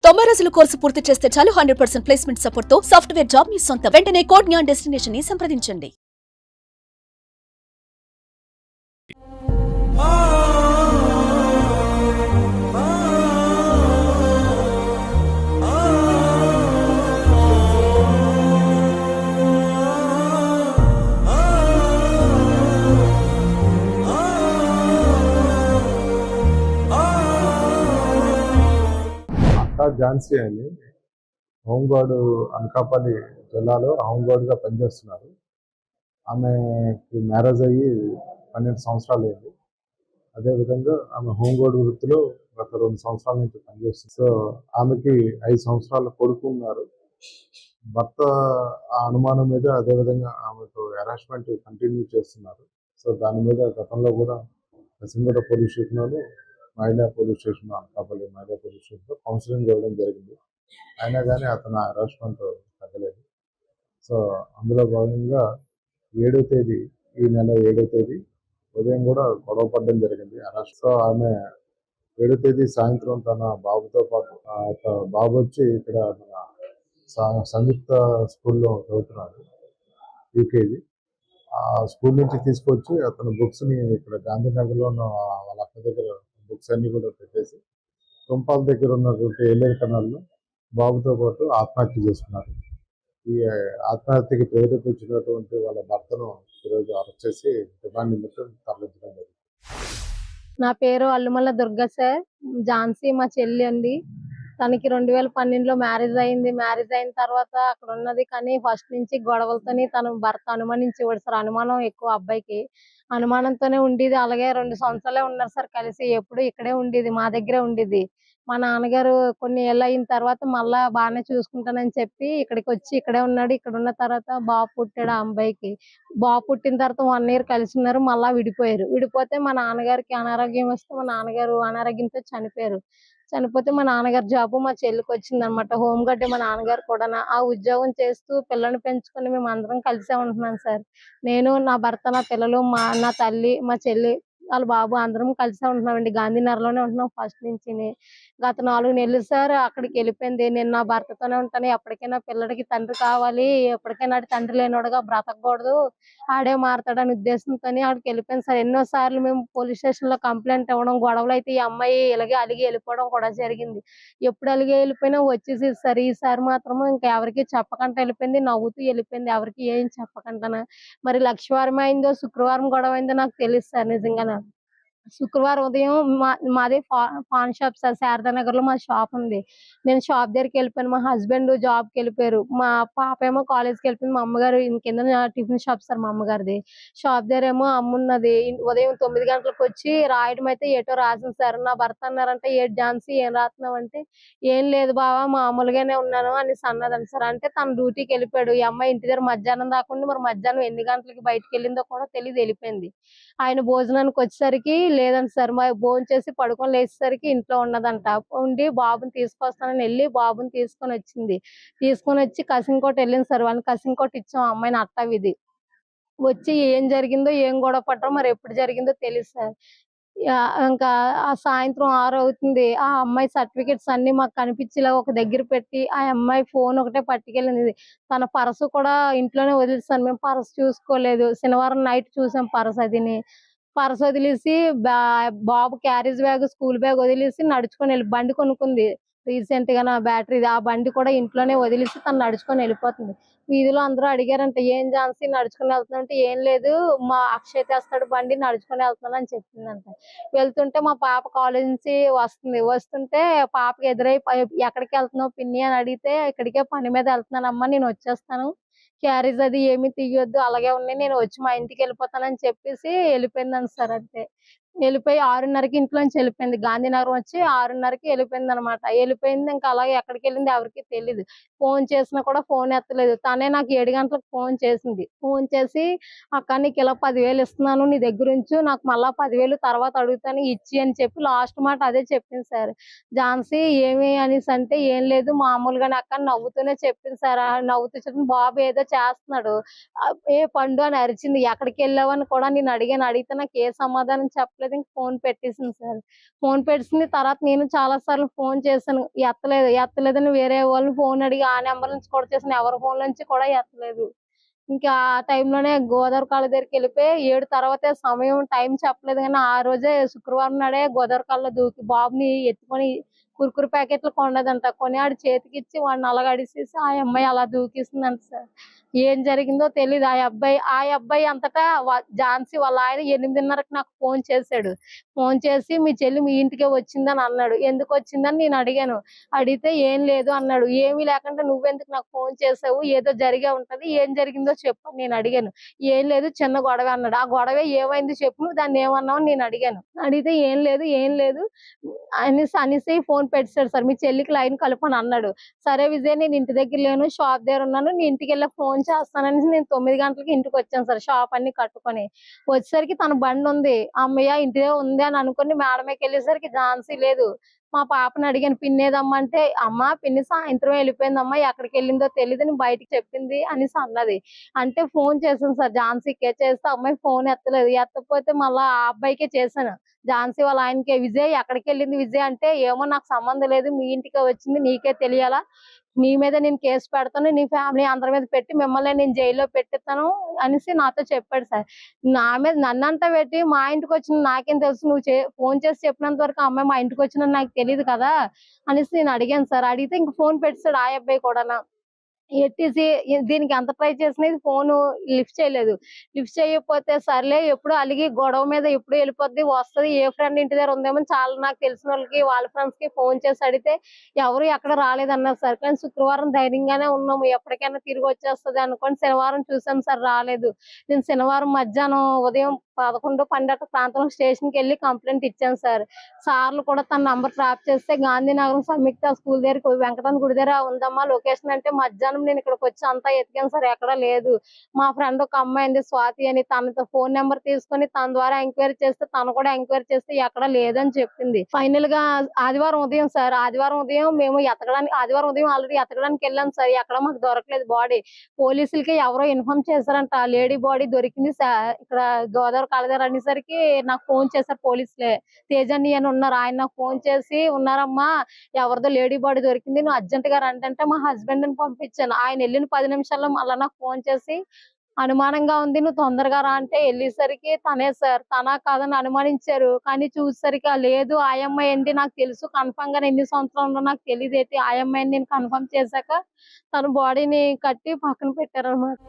90 రోజుల కోర్సు పూర్తి చేస్తే చాలు 100% ప్లేస్మెంట్ సపోర్ట్ తో సాఫ్ట్వేర్ జాబ్ మీ సొంతం. వెంటనే కోడ్ జ్ఞాన్ డెస్టినేషన్ ని సంప్రదించండి. ఝాన్సీ అని హోంగార్డ్ అనకాపల్లి జిల్లాలో హోంగార్డ్గా పనిచేస్తున్నారు. ఆమెకి మ్యారేజ్ అయ్యి 12 సంవత్సరాలు అయింది. అదేవిధంగా ఆమె హోంగార్డ్ వృత్తిలో గత 2 సంవత్సరాల నుంచి పనిచేస్తుంది. సో ఆమెకి 5 సంవత్సరాల కొడుకు ఉన్నారు. భర్త ఆ అనుమానం మీద అదేవిధంగా ఆమెకు హెరాస్మెంట్ కంటిన్యూ చేస్తున్నారు. సో దాని మీద గతంలో కూడా కసింగూడ పోలీస్ స్టేషన్లోను మహిళా పోలీస్ స్టేషన్ అనకాపల్లి మహిళా పోలీస్ స్టేషన్లో కౌన్సిలింగ్ ఇవ్వడం జరిగింది. అయినా కానీ అతను హెరాస్మెంట్ తగ్గలేదు. సో అందులో భాగంగా 7వ తేదీ ఈ నెల 7వ తేదీ ఉదయం కూడా గొడవ పడడం జరిగింది. సో ఆమె 7వ తేదీ సాయంత్రం తన బాబుతో పాటు బాబు వచ్చి ఇక్కడ మన సంయుక్త స్కూల్లో చదువుతున్నాడు, యూకేజీ. ఆ స్కూల్ నుంచి తీసుకొచ్చి అతను బుక్స్ని ఇక్కడ గాంధీనగర్లో ఉన్న వాళ్ళ అక్క దగ్గర బుక్స్ అన్ని కూడా పెట్టేసి తుంపాల దగ్గర ఉన్నటువంటి ఏలేరు కెనాల్లో బాబుతో పాటు ఆత్మహత్య చేసుకున్నారు. ఈ ఆత్మహత్యకి ప్రేరేపించినటువంటి వాళ్ళ భర్తను ఈరోజు అరెస్ట్ చేసి రిమాండ్ నిమిత్తం తరలించడం జరిగింది. నా పేరు అల్లుమల్ల దుర్గా సార్. ఝాన్సీ మా చెల్లి అండి. తనకి 2012లో మ్యారేజ్ అయింది. మ్యారేజ్ అయిన తర్వాత అక్కడ ఉన్నది, కానీ ఫస్ట్ నుంచి గొడవలతోని తన భర్త అనుమానించేవాడు సార్. అనుమానం ఎక్కువ అబ్బాయికి. అనుమానంతోనే ఉండేది. అలాగే 2 సంవత్సరాలే ఉన్నారు సార్ కలిసి. ఎప్పుడు ఇక్కడే ఉండేది, మా దగ్గరే ఉండేది. మా నాన్నగారు కొన్ని ఏళ్ళు అయిన తర్వాత మళ్ళా బాగానే చూసుకుంటానని చెప్పి ఇక్కడికి వచ్చి ఇక్కడే ఉన్నాడు. ఇక్కడ ఉన్న తర్వాత బాబు పుట్టాడు ఆ అబ్బాయికి. బాబు పుట్టిన తర్వాత 1 ఇయర్ కలిసి ఉన్నారు. మళ్ళా విడిపోయారు. విడిపోతే మా నాన్నగారికి అనారోగ్యం వస్తే మా నాన్నగారు అనారోగ్యంతో చనిపోయారు. చనిపోతే మా నాన్నగారు జాబు మా చెల్లికి వచ్చిందనమాట. హోమ్ గార్డే మా నాన్నగారు కూడా. ఆ ఉద్యోగం చేస్తూ పిల్లల్ని పెంచుకొని మేము అందరం కలిసే ఉంటున్నాం సార్. నేను, నా భర్త, నా పిల్లలు, నా తల్లి, మా చెల్లి, వాళ్ళ బాబు అందరం కలిసే ఉంటున్నామండి. గాంధీనగర్లోనే ఉంటున్నాం ఫస్ట్ నుంచి. గత 4 నెలలు సార్ అక్కడికి వెళ్ళిపోయింది. నేను నా భర్తతోనే ఉంటాను. ఎప్పటికైనా పిల్లడికి తండ్రి కావాలి, ఎప్పటికైనా తండ్రి లేనోడుగా బ్రతకూడదు, ఆడే మారతాడని ఉద్దేశంతో ఆడికి వెళ్ళిపోయింది సార్. ఎన్నో సార్లు మేము పోలీస్ స్టేషన్ లో కంప్లైంట్ ఇవ్వడం, గొడవలు అయితే ఈ అమ్మాయి ఇలాగే అలిగి వెళ్ళిపోవడం కూడా జరిగింది. ఎప్పుడు అలిగి వెళ్ళిపోయినా వచ్చేసి సార్ ఈసారి మాత్రం ఇంకా ఎవరికి చెప్పకుండా వెళ్ళిపోయింది. నవ్వుతూ వెళ్ళిపోయింది, ఎవరికి ఏం చెప్పకుండా. మరి లక్షవారం అయిందో శుక్రవారం గొడవ అయిందో నాకు తెలియదు సార్ నిజంగా. శుక్రవారం ఉదయం మాది పాన్ షాప్ సార్. శారదానగర్ లో మా షాప్ ఉంది. నేను షాప్ దగ్గరికి వెళ్ళిపోయాను. మా హస్బెండ్ జాబ్ కి వెళ్ళిపోయారు. మా పాప ఏమో కాలేజ్కి వెళ్ళిపోయింది. మా అమ్మగారు కింద టిఫిన్ షాప్ సార్ మా అమ్మగారిది. షాప్ దగ్గర ఏమో అమ్మున్నది. ఉదయం 9 గంటలకు వచ్చి రాయడం అయితే ఏటో రాసింది సార్. నా భర్త అన్నారంటే, "ఏంటి ఝాన్సీ ఏం రాస్తున్నావు" అంటే, "ఏం లేదు బావా, మామూలుగానే ఉన్నాను" అనేసి అన్నదండి సార్. అంటే తన డ్యూటీకి వెళ్ళిపోయాడు. ఈ అమ్మాయి ఇంటి దగ్గర మధ్యాహ్నం దాకా ఉండి మరి మధ్యాహ్నం ఎన్ని గంటలకి బయటకు వెళ్ళిందో కూడా తెలియదు, వెళ్ళిపోయింది. ఆయన భోజనానికి వచ్చేసరికి లేదంట సార్. భోంచేసి పడుకొని లేచేసరికి ఇంట్లో ఉన్నదంట. ఉండి బాబుని తీసుకొస్తానని వెళ్ళి బాబుని తీసుకొని వచ్చింది. తీసుకొని వచ్చి కసింకోట వెళ్ళింది సార్. వాళ్ళని కసింకోట ఇచ్చాం ఆ అమ్మాయిని అట్టవిధి. వచ్చి ఏం జరిగిందో, ఏం గొడవ పడ్డారో మరి ఎప్పుడు జరిగిందో తెలియదు సార్. ఇంకా ఆ సాయంత్రం 6 అవుతుంది. ఆ అమ్మాయి సర్టిఫికెట్స్ అన్ని మాకు కనిపించేలా ఒక దగ్గర పెట్టి ఆ అమ్మాయి ఫోన్ ఒకటే పట్టుకెళ్ళింది. తన పర్సు కూడా ఇంట్లోనే వదిలేసాను. మేము పర్సు చూసుకోలేదు. శనివారం నైట్ చూసాం పర్సు అదిని. పర్స్ వదిలేసి బాబు క్యారేజ్ బ్యాగ్, స్కూల్ బ్యాగ్ వదిలేసి నడుచుకొని వెళ్ళి బండి కొనుక్కుంది రీసెంట్ గా నా బ్యాటరీది. ఆ బండి కూడా ఇంట్లోనే వదిలేసి తను నడుచుకొని వెళ్ళిపోతుంది. వీధిలో అందరూ అడిగారంట, "ఏం ఝాన్సీ నడుచుకొని వెళ్తున్నా" అంటే, "ఏం లేదు, మా అక్షయ్ తెస్తాడు బండి, నడుచుకొని వెళ్తున్నాను" అని చెప్పిందంట. వెళ్తుంటే మా పాప కాలేజ్ నుంచి వస్తుంటే పాపకి ఎదురై, "ఎక్కడికి వెళ్తున్నావు పిన్ని" అని అడిగితే, "ఇక్కడికే పని మీద వెళ్తున్నానమ్మా, నేను వచ్చేస్తాను, క్యారేజ్ అది ఏమి తీయొద్దు, అలాగే ఉన్నాయి, నేను వచ్చి మా ఇంటికి వెళ్ళిపోతానని" చెప్పేసి వెళ్ళిపోయిందంట సార్. అంతే వెళ్ళిపోయి 6:30కి ఇంట్లోంచి వెళ్ళిపోయింది. గాంధీనగరం వచ్చి 6:30కి వెళ్ళిపోయింది అనమాట. వెళ్ళిపోయింది. ఇంకా అలాగే ఎక్కడికి వెళ్ళింది ఎవరికి తెలీదు. ఫోన్ చేసినా కూడా ఫోన్ ఎత్తలేదు. తనే నాకు 7 గంటలకు ఫోన్ చేసింది. ఫోన్ చేసి, "అక్క నీకు ఇలా 10,000 ఇస్తున్నాను, నీ దగ్గర ఉంచు, నాకు మళ్ళా 10,000 తర్వాత అడుగుతాను, ఇచ్చి" అని చెప్పి లాస్ట్ మాట అదే చెప్పింది సార్. ఝాన్సీ ఏమి అనేసి అంటే, "ఏం లేదు మామూలుగానే అక్క" అని నవ్వుతూనే చెప్పింది సార్. నవ్వుతూ చెప్పిన బాబు ఏదో చేస్తున్నాడు. "ఏ పండు" అని అరిచింది. "ఎక్కడికి వెళ్ళావని కూడా నేను అడిగాను. అడిగితే నాకు ఏ సమాధానం చెప్పలేదు. చెప్పలేదు. ఇంక ఫోన్ పెట్టేసింది సార్. ఫోన్ పెట్టేసిన తర్వాత నేను చాలా సార్లు ఫోన్ చేశాను. ఎత్తలేదని వేరే వాళ్ళు ఫోన్ అడిగి ఆ నెంబర్ నుంచి కూడా చేశాను. ఎవరి ఫోన్ నుంచి కూడా ఎత్తలేదు. ఇంకా ఆ టైంలోనే గోదావరి కాలువ దగ్గరికెళ్ళిపోయి 7 తర్వాతే టైం చెప్పలేదు గానీ, ఆ రోజే శుక్రవారం నాడే గోదావరి కాలువలో దూకి బాబుని ఎత్తుకొని కుర్కురే ప్యాకెట్లు కొన్నదంట. కొని ఆడి చేతికిచ్చి వాడిని అలాగ అడిసేసి ఆ అమ్మాయి అలా దూకేసిందంట సార్. ఏం జరిగిందో తెలీదు. ఆ అబ్బాయి అంతటా ఝాన్సీ వాళ్ళ ఆయన 8:30కి నాకు ఫోన్ చేశాడు. ఫోన్ చేసి మీ చెల్లి మీ ఇంటికే వచ్చిందని అన్నాడు. ఎందుకొచ్చిందని నేను అడిగాను. అడిగితే ఏం లేదు అన్నాడు. ఏమీ లేకుండా నువ్వెందుకు నాకు ఫోన్ చేసావు? ఏదో జరిగే ఉంటది. ఏం జరిగిందో చెప్పు అని నేను అడిగాను. ఏం లేదు చిన్న గొడవే అన్నాడు. ఆ గొడవ ఏమైంది చెప్పు, నువ్వు దాన్ని ఏమన్నావు అని నేను అడిగాను. అడిగితే ఏం లేదు అనేసి ఫోన్ పెట్టేశాడు సార్. మీ చెల్లికి లైన్ కలుపని అన్నాడు. సరే విజయ్, నేను ఇంటి దగ్గర లేను, షాప్ దగ్గర ఉన్నాను, నీ ఇంటికెళ్ళి ఫోన్ చేస్తాననేసి నేను 9 గంటలకి ఇంటికి వచ్చాను సార్. షాప్ అన్ని కట్టుకొని వచ్చేసరికి తన బండి ఉంది. అమ్మయ్య ఇంటి దగ్గర ఉంది అని అనుకుని మేడ మీదకి వెళ్ళేసరికి ఝాన్సీ లేదు. మా పాపని అడిగాను, పిన్ని ఏదమ్మా అంటే, అమ్మ పిన్ని సాయంత్రం వెళ్ళిపోయిందమ్మా, ఎక్కడికి వెళ్ళిందో తెలియదు, నేను బయటికి చెప్పింది అనేసి అన్నది. అంటే ఫోన్ చేశాను సార్ ఝాన్సీకే. చేస్తే అమ్మాయి ఫోన్ ఎత్తలేదు. ఎత్తకపోతే మళ్ళా ఆ అబ్బాయికే చేశాను. ఝాన్సీ వాళ్ళ ఆయనకే, విజయ్ ఎక్కడికి వెళ్ళింది విజయ్ అంటే, ఏమో నాకు సంబంధం లేదు, మీ ఇంటికే వచ్చింది, నీకే తెలియాలా, నీ మీద నేను కేసు పెడతాను, నీ ఫ్యామిలీ అందరి మీద పెట్టి మిమ్మల్ని నేను జైల్లో పెట్టిస్తాను అనేసి నాతో చెప్పాడు సార్. నా మీద నన్నంతా పెట్టి మా ఇంటికి వచ్చిన నాకేం తెలుసు, నువ్వు ఫోన్ చేసి చెప్పినంత వరకు ఆ అమ్మాయి మా ఇంటికి వచ్చిందని నాకు తెలియదు కదా అనేసి నేను అడిగాను సార్. అడిగితే ఇంక ఫోన్ పెట్టాడు ఆ అబ్బాయి కూడా. ఎత్తేసి దీనికి ఎంత ట్రై చేసినా ఇది ఫోను లిఫ్ట్ చేయలేదు. లిఫ్ట్ చేయకపోతే సర్లే ఎప్పుడు అలిగి గొడవ మీద ఎప్పుడు వెళ్ళిపోద్ది వస్తది, ఏ ఫ్రెండ్ ఇంటి దగ్గర ఉందేమో చాలా నాకు తెలిసిన వాళ్ళకి వాళ్ళ ఫ్రెండ్స్ కి ఫోన్ చేసి అడిగితే ఎవరు ఎక్కడ రాలేదన్నారు సార్. కానీ శుక్రవారం ధైర్యంగానే ఉన్నాము, ఎప్పటికైనా తిరిగి వచ్చేస్తది అనుకోని శనివారం చూసాం సార్, రాలేదు. నేను శనివారం మధ్యాహ్నం ఉదయం 11, 12 ప్రాంతంలో స్టేషన్కి వెళ్ళి కంప్లైంట్ ఇచ్చాను సార్. సార్లు కూడా తన నంబర్ ట్రాప్ చేస్తే గాంధీనగరం సంయుక్త స్కూల్ దగ్గర వెంకటరమణ గుడి దగ్గర ఉందమ్మా లొకేషన్ అంటే, మధ్యాహ్నం నేను ఇక్కడికి వచ్చి అంతా ఎతికాను సార్, ఎక్కడా లేదు. మా ఫ్రెండ్ ఒక అమ్మాయి ఉంది స్వాతి అని, తనతో ఫోన్ నెంబర్ తీసుకొని తన ద్వారా ఎంక్వైరీ చేస్తే తను కూడా ఎంక్వైరీ చేస్తే ఎక్కడా లేదని చెప్పింది. ఫైనల్ గా ఆదివారం ఉదయం సార్, ఆదివారం ఉదయం మేము ఆదివారం ఉదయం ఆల్రెడీ ఎతకడానికి వెళ్ళాం సార్. ఎక్కడ మాకు దొరకలేదు బాడీ. పోలీసులకి ఎవరో ఇన్ఫార్మ్ చేశారంట, లేడీ బాడీ దొరికింది సార్ ఇక్కడ గోదావరి కాలదర్ అనేసరికి నాకు ఫోన్ చేశారు పోలీసులే. తేజని అని ఉన్నారు, ఆయన నాకు ఫోన్ చేసి, ఉన్నారమ్మా ఎవరిదో లేడీ బాడీ దొరికింది, నువ్వు అర్జెంట్ గా రండి అంటే మా హస్బెండ్ ని పంపించాను. ఆయన వెళ్ళిన 10 నిమిషాల్లో మళ్ళా నాకు ఫోన్ చేసి, అనుమానంగా ఉంది నువ్వు తొందరగా రా అంటే వెళ్ళేసరికి తనే సార్. తనా కాదని అనుమానించారు, కానీ చూసేసరికి లేదు ఆ అమ్మాయి ఏంటి నాకు తెలుసు కన్ఫర్మ్ గా, ఎన్ని సంవత్సరాలు నాకు తెలియదు ఏంటి ఆ అమ్మాయిని నేను కన్ఫర్మ్ చేశాక తన బాడీని కట్టి పక్కన పెట్టారు అన్నమాట.